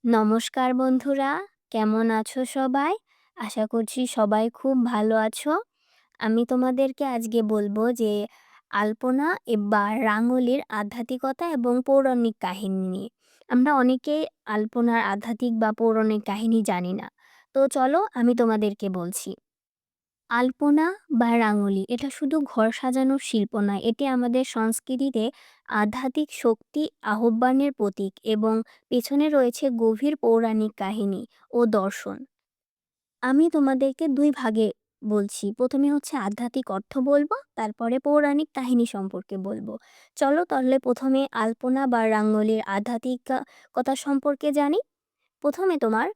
নমস্কার বন্ধুরা, কেমন আছো সবাই? আশা করছি সবাই খুব ভালো আছো। আমি তোমাদেরকে আজকে বলবো যে আলপনা বা রাঙ্গোলির আধ্যাত্মিকতা এবং পৌরাণিক কাহিনী নিয়ে। আমরা অনেকেই আলপনার আধ্যাত্মিক বা পৌরাণিক কাহিনী জানি না। তো চলো আমি তোমাদেরকে বলছি। আলপনা বা রাঙোলি এটা শুধু ঘর সাজানোর শিল্প নয়, এটি আমাদের সংস্কৃতিতে আধ্যাত্মিক শক্তি আহ্বানের প্রতীক এবং পেছনে রয়েছে গভীর পৌরাণিক কাহিনী ও দর্শন। আমি তোমাদেরকে দুই ভাগে বলছি, প্রথমে হচ্ছে আধ্যাত্মিক অর্থ বলবো, তারপরে পৌরাণিক কাহিনী সম্পর্কে বলবো। চলো তাহলে প্রথমে আলপনা বা রাঙ্গোলির আধ্যাত্মিক কথা সম্পর্কে জানি। প্রথমে তোমার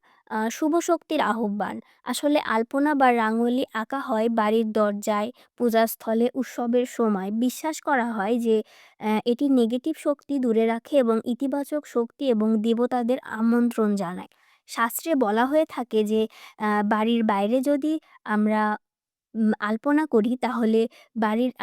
শুভ শক্তির আহ্বান। আসলে আলপনা বা রাঙ্গোলি আঁকা হয় বাড়ির দরজায়, পূজাস্থলে, উৎসবের সময়। বিশ্বাস করা হয় যে এটি নেগেটিভ শক্তি দূরে রাখে এবং ইতিবাচক শক্তি এবং দেবতাদের আমন্ত্রণ জানায়। শাস্ত্রে বলা হয়ে থাকে যে বাড়ির বাইরে যদি আমরা আলপনা করি তাহলে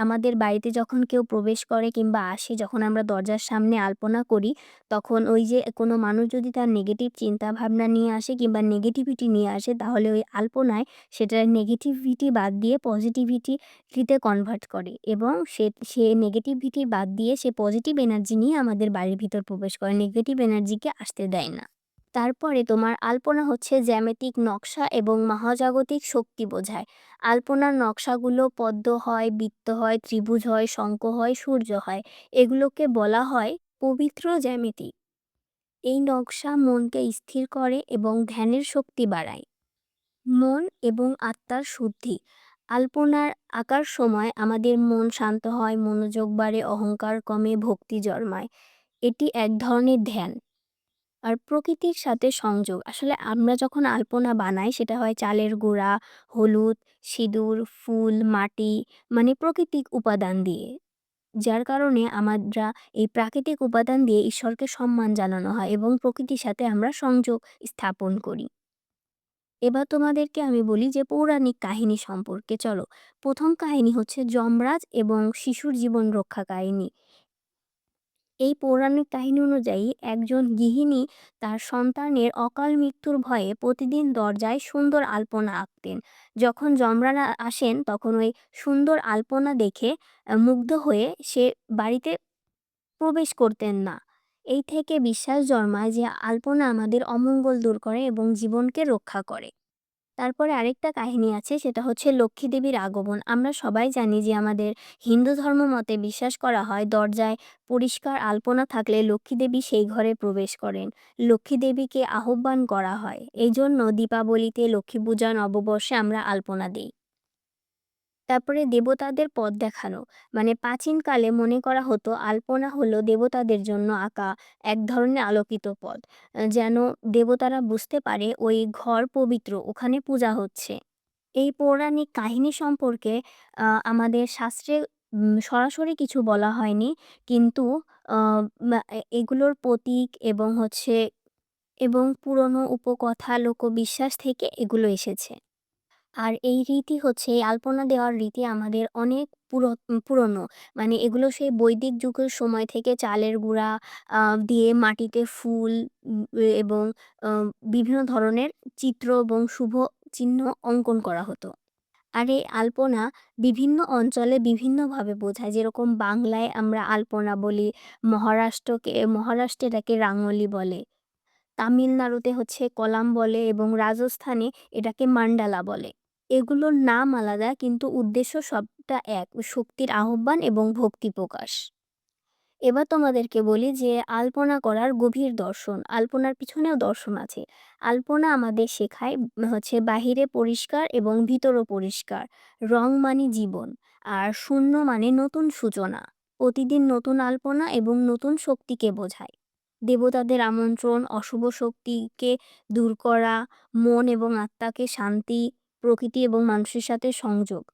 আমাদের বাড়িতে যখন কেউ প্রবেশ করে কিংবা আসে, যখন আমরা দরজার সামনে আলপনা করি, তখন ওই যে কোনো মানুষ যদি তার নেগেটিভ চিন্তাভাবনা নিয়ে আসে কিংবা নেগেটিভিটি নিয়ে আসে, তাহলে ওই আলপনায় সেটার নেগেটিভিটি বাদ দিয়ে পজিটিভিটিতে কনভার্ট করে এবং সে নেগেটিভিটি বাদ দিয়ে সে পজিটিভ এনার্জি নিয়ে আমাদের বাড়ির ভিতর প্রবেশ করে। নেগেটিভ এনার্জিকে আসতে দেয় না। তারপরে তোমার আলপনা হচ্ছে জ্যামিতিক নকশা এবং মহাজাগতিক শক্তি বোঝায়। আলপনার নকশাগুলো পদ্ম হয়, বৃত্ত হয়, ত্রিভুজ হয়, শঙ্খ হয়, সূর্য হয়। এগুলোকে বলা হয় পবিত্র জ্যামিতি। এই নকশা মনকে স্থির করে এবং ধ্যানের শক্তি বাড়ায়। মন এবং আত্মার শুদ্ধি। আলপনার আঁকার সময় আমাদের মন শান্ত হয়, মনোযোগ বাড়ে, অহংকার কমে, ভক্তি জন্মায়। এটি এক ধরনের ধ্যান। আর প্রকৃতির সাথে সংযোগ। আসলে আমরা যখন আলপনা বানাই সেটা হয় চালের গুঁড়া, হলুদ, সিঁদুর, ফুল, মাটি, মানে প্রাকৃতিক উপাদান দিয়ে। যার কারণে আমরা এই প্রাকৃতিক উপাদান দিয়ে ঈশ্বরকে সম্মান জানানো হয় এবং প্রকৃতির সাথে আমরা সংযোগ স্থাপন করি। এবার তোমাদেরকে আমি বলি যে পৌরাণিক কাহিনী সম্পর্কে। চলো, প্রথম কাহিনী হচ্ছে যমরাজ এবং শিশুর জীবন রক্ষা কাহিনী। এই পৌরাণিক কাহিনী অনুযায়ী একজন গৃহিণী তার সন্তানের অকাল মৃত্যুর ভয়ে প্রতিদিন দরজায় সুন্দর আলপনা আঁকতেন। যখন যমরাজা আসেন তখন ওই সুন্দর আলপনা দেখে মুগ্ধ হয়ে সে বাড়িতে প্রবেশ করতেন না। এই থেকে বিশ্বাস জন্মায় যে আলপনা আমাদের অমঙ্গল দূর করে এবং জীবনকে রক্ষা করে। তারপরে আরেকটা কাহিনী আছে, সেটা হচ্ছে লক্ষ্মী দেবীর আগমন। আমরা সবাই জানি যে আমাদের হিন্দু ধর্ম মতে বিশ্বাস করা হয় দরজায় পরিষ্কার আলপনা থাকলে লক্ষ্মী দেবী সেই ঘরে প্রবেশ করেন। লক্ষ্মী দেবীকে আহ্বান করা হয়। এই জন্য দীপাবলিতে, লক্ষ্মী পূজা, নববর্ষে আমরা আলপনা দিই। তারপরে দেবতাদের পথ দেখানো। মানে প্রাচীনকালে মনে করা হতো আলপনা হলো দেবতাদের জন্য আঁকা এক ধরনের আলোকিত পথ। যেন দেবতারা বুঝতে পারে ওই ঘর পবিত্র, ওখানে পূজা হচ্ছে। এই পৌরাণিক কাহিনী সম্পর্কে আমাদের শাস্ত্রে সরাসরি কিছু বলা হয়নি। কিন্তু আ মা এ এগুলোর প্রতীক এবং পুরনো উপকথা, লোকবিশ্বাস থেকে এগুলো এসেছে। আর এই রীতি হচ্ছে, এই আলপনা দেওয়ার রীতি আমাদের অনেক পুরনো। মানে এগুলো সেই বৈদিক যুগের সময় থেকে চালের গুঁড়া আ দিয়ে মাটিতে ফুল এবং আ বিভিন্ন ধরনের চিত্র এবং শুভ চিহ্ন অঙ্কন করা হতো। আর এই আলপনা বিভিন্ন অঞ্চলে বিভিন্নভাবে বোঝায়। যেরকম বাংলায় আমরা আলপনা বলি, মহারাষ্ট্রে এটাকে রাঙ্গোলি বলে। তামিলনাড়ুতে হচ্ছে কলাম বলে এবং রাজস্থানে এটাকে মান্ডালা বলে। এগুলোর নাম আলাদা কিন্তু উদ্দেশ্য সবটা এক, শক্তির আহ্বান এবং ভক্তি প্রকাশ। এবার তোমাদেরকে বলি যে আলপনা করার গভীর দর্শন। আলপনার পিছনেও দর্শন আছে। আলপনা আমাদের শেখায় হচ্ছে বাহিরে পরিষ্কার এবং ভিতরও পরিষ্কার। রং মানে জীবন, আর শূন্য মানে নতুন সূচনা। প্রতিদিন নতুন আলপনা এবং নতুন শক্তিকে বোঝায়। দেবতাদের আমন্ত্রণ, অশুভ শক্তিকে দূর করা, মন এবং আত্মাকে শান্তি, প্রকৃতি এবং মানুষের সাথে সংযোগ।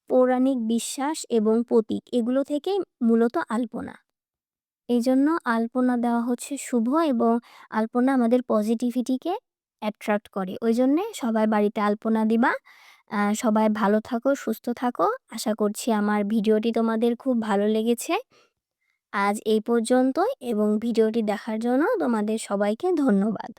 পৌরাণিক বিশ্বাস এবং প্রতীক এগুলো থেকেই মূলত আলপনা। এইজন্য আলপনা দেওয়া হচ্ছে শুভ এবং আলপনা আমাদের পজিটিভিটিকে অ্যাট্রাক্ট করে। ওইজন্যে সবাই বাড়িতে আলপনা দিবা। সবাই ভালো থাকো, সুস্থ থাকো। আশা করছি আমার ভিডিওটি তোমাদের খুব ভালো লেগেছে। আজ এই পর্যন্তই এবং ভিডিওটি দেখার জন্য তোমাদের সবাইকে ধন্যবাদ।